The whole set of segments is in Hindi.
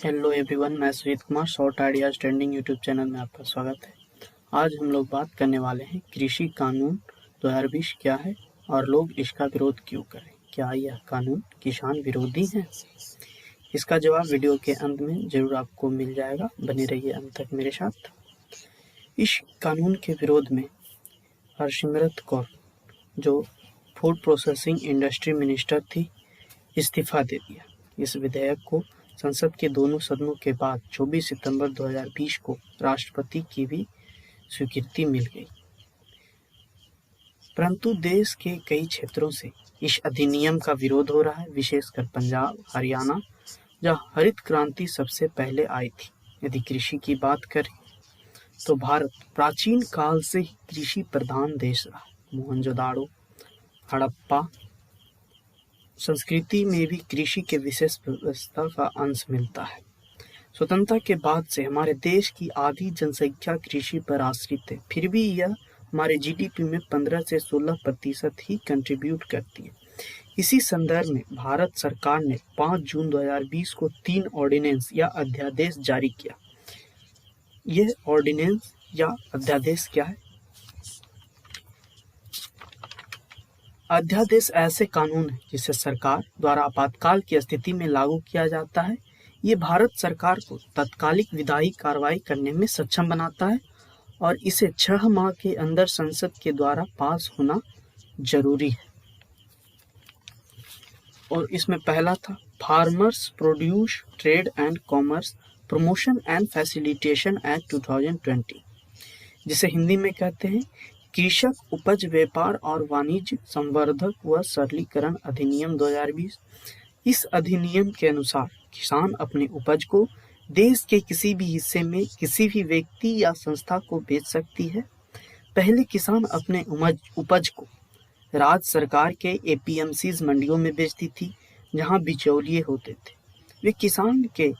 हेलो एवरीवन, मैं Sujit Kumar short ideas trending YouTube channel में आपका स्वागत है। आज हम लोग बात करने वाले हैं कृषि कानून 2020 क्या है और लोग इसका विरोध क्यों करें। क्या यह कानून किसान विरोधी है? इसका जवाब वीडियो के अंत में जरूर आपको मिल जाएगा, बने रहिए अंत तक मेरे साथ। इस कानून के विरोध में हरसिमरत कौर, जो फूड प्रोसेसिंग इंडस्ट्री मिनिस्टर थी, इस्तीफा दे दिया। इस विधेयक को संसद के दोनों सदनों के बाद 24 सितंबर 2020 को राष्ट्रपति की भी स्वीकृति मिल गई, परंतु देश के कई क्षेत्रों से इस अधिनियम का विरोध हो रहा है, विशेषकर पंजाब, हरियाणा, जहाँ हरित क्रांति सबसे पहले आई थी। यदि कृषि की बात करें तो भारत प्राचीन काल से ही कृषि प्रधान देश रहा। मोहनजोदाड़ो, हड़प्पा संस्कृति में भी कृषि के विशेष व्यवस्था का अंश मिलता है। स्वतंत्रता के बाद से हमारे देश की आधी जनसंख्या कृषि पर आश्रित है, फिर भी यह हमारे जीडीपी में 15 से 16% ही कंट्रीब्यूट करती है। इसी संदर्भ में भारत सरकार ने 5 जून 2020 को 3 ऑर्डिनेंस या अध्यादेश जारी किया। यह ऑर्डिनेंस या अध्यादेश क्या है? अध्यादेश ऐसे कानून है जिसे सरकार द्वारा आपातकाल की स्थिति में लागू किया जाता है। ये भारत सरकार को तत्कालिक विधायी कार्रवाई करने में सक्षम बनाता है और इसे 6 माह के अंदर संसद के द्वारा पास होना जरूरी है। और इसमें पहला था farmers produce trade and commerce promotion and facilitation act 2020, जिसे हिंदी में कहते हैं कृषक उपज व्यापार और वाणिज्य संवर्धक व सरलीकरण अधिनियम 2020। इस अधिनियम के अनुसार किसान अपने उपज को देश के किसी भी हिस्से में किसी भी व्यक्ति या संस्था को बेच सकती है। पहले किसान अपने उपज को राज्य सरकार के एपीएमसीज मंडियों में बेचती थी, जहां बिचौलिए होते थे। वे किसान के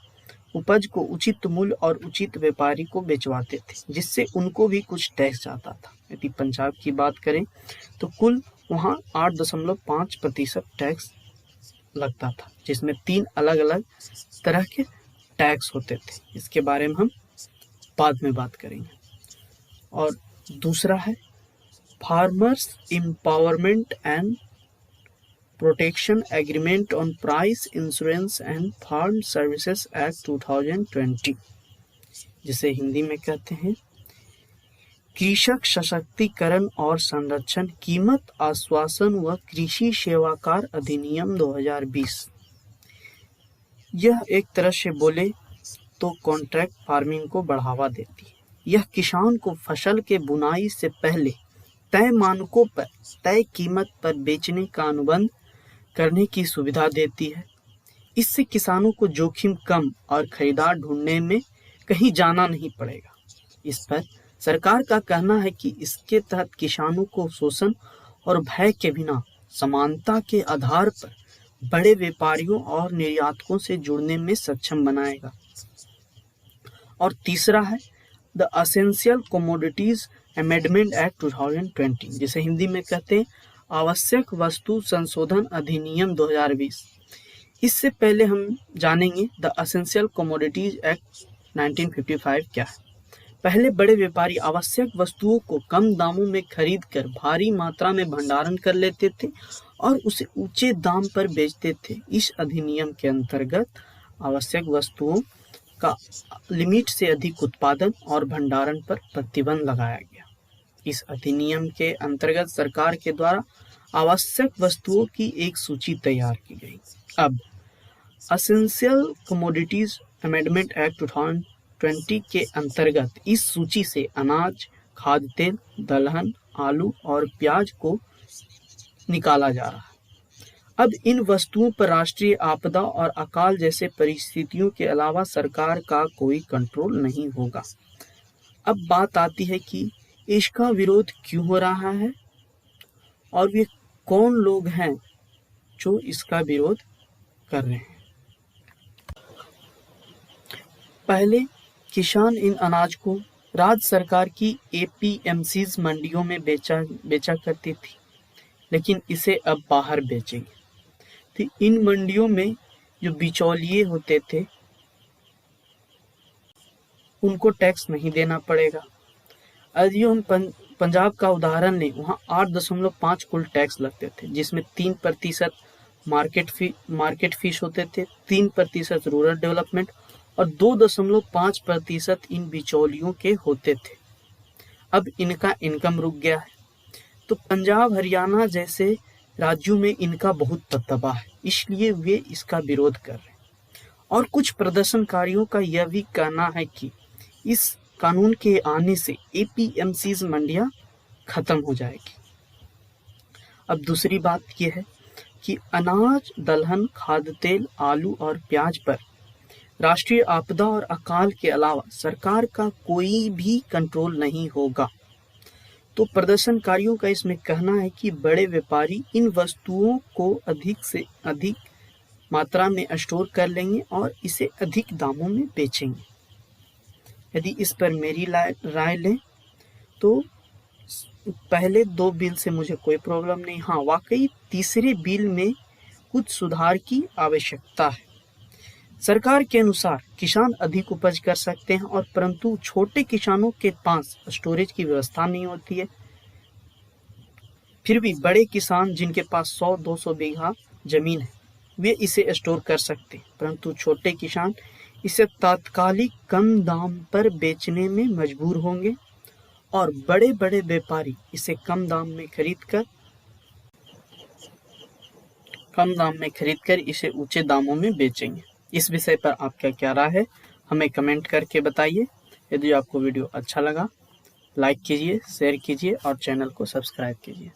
उपज को उचित मूल्य और उचित व्यापारी को बेचवाते थे, जिससे उनको भी कुछ टैक्स जाता था। यदि पंजाब की बात करें तो कुल वहाँ 8.5% टैक्स लगता था, जिसमें 3 अलग अलग तरह के टैक्स होते थे। इसके बारे में हम बाद में बात करेंगे। और दूसरा है farmers empowerment and protection agreement on price insurance and farm services act 2020, जिसे हिंदी में कहते हैं कृषक सशक्तिकरण और संरक्षण कीमत आश्वासन व कृषि सेवाकार अधिनियम 2020। यह एक तरह से बोले तो कॉन्ट्रैक्ट फार्मिंग को बढ़ावा देती है। यह किसान को फसल के बुनाई से पहले तय मानकों पर तय कीमत पर बेचने का अनुबंध करने की सुविधा देती है। इससे किसानों को जोखिम कम और खरीदार ढूंढने में कहीं जाना नहीं पड़ेगा। इस पर सरकार का कहना है कि इसके तहत किसानों को शोषण और भय के बिना समानता के आधार पर बड़े व्यापारियों और निर्यातकों से जुड़ने में सक्षम बनाएगा। और तीसरा है the essential commodities amendment act 2020, जिसे हिंदी में कहते हैं आवश्यक वस्तु संशोधन अधिनियम 2020। इससे पहले हम जानेंगे द एसेंशियल कमोडिटीज एक्ट 1955 क्या है। पहले बड़े व्यापारी आवश्यक वस्तुओं को कम दामों में खरीद कर भारी मात्रा में भंडारण कर लेते थे और उसे ऊंचे दाम पर बेचते थे। इस अधिनियम के अंतर्गत आवश्यक वस्तुओं का लिमिट से अधिक उत्पादन और भंडारण पर प्रतिबंध लगाया गया। इस अधिनियम के अंतर्गत सरकार के द्वारा आवश्यक वस्तुओं की एक सूची तैयार की गई। अब एसेंशियल कमोडिटीज अमेंडमेंट एक्ट 2020 के अंतर्गत इस सूची से अनाज, खाद्य तेल, दलहन, आलू और प्याज को निकाला जा रहा है। अब इन वस्तुओं पर राष्ट्रीय आपदा और अकाल जैसे परिस्थितियों के अलावा सरकार का कोई कंट्रोल नहीं होगा। अब बात आती है कि इसका विरोध क्यों हो रहा है और वे कौन लोग हैं जो इसका विरोध कर रहे हैं। पहले किसान इन अनाज को राज्य सरकार की एपीएमसीज मंडियों में बेचा करती थी, लेकिन इसे अब बाहर बेचेंगे। तो इन मंडियों में जो बिचौलिए होते थे उनको टैक्स नहीं देना पड़ेगा। यदि हम पंजाब का उदाहरण लें, वहाँ 8.5 कुल टैक्स लगते थे, जिसमें 3% मार्केट फीस होते थे, 3% रूरल डेवलपमेंट और 2.5% इन बिचौलियों के होते थे। अब इनका इनकम रुक गया है, तो पंजाब हरियाणा जैसे राज्यों में इनका बहुत दबदबा है, इसलिए वे इसका विरोध कर रहे हैं। और कुछ प्रदर्शनकारियों का यह भी कहना है कि इस कानून के आने से एपीएमसीज मंडियां खत्म हो जाएगी। अब दूसरी बात यह है कि अनाज, दलहन, खाद्य तेल, आलू और प्याज पर राष्ट्रीय आपदा और अकाल के अलावा सरकार का कोई भी कंट्रोल नहीं होगा। तो प्रदर्शनकारियों का इसमें कहना है कि बड़े व्यापारी इन वस्तुओं को अधिक से अधिक मात्रा में स्टोर कर लेंगे और इसे अधिक दामों में बेचेंगे। यदि इस पर मेरी राय लें तो पहले 2 बिल से मुझे कोई प्रॉब्लम नहीं। हाँ, वाकई तीसरे बिल में कुछ सुधार की आवश्यकता है। सरकार के अनुसार किसान अधिक उपज कर सकते हैं और परंतु छोटे किसानों के पास स्टोरेज की व्यवस्था नहीं होती है। फिर भी बड़े किसान जिनके पास 100-200 बीघा जमीन है, वे इसे स्टोर कर सकते हैं, परंतु छोटे किसान इसे तात्कालिक कम दाम पर बेचने में मजबूर होंगे और बड़े बड़े व्यापारी इसे कम दाम में खरीदकर इसे ऊंचे दामों में बेचेंगे। इस विषय पर आपका क्या राय है, हमें कमेंट करके बताइए। यदि आपको वीडियो अच्छा लगा, लाइक कीजिए, शेयर कीजिए और चैनल को सब्सक्राइब कीजिए।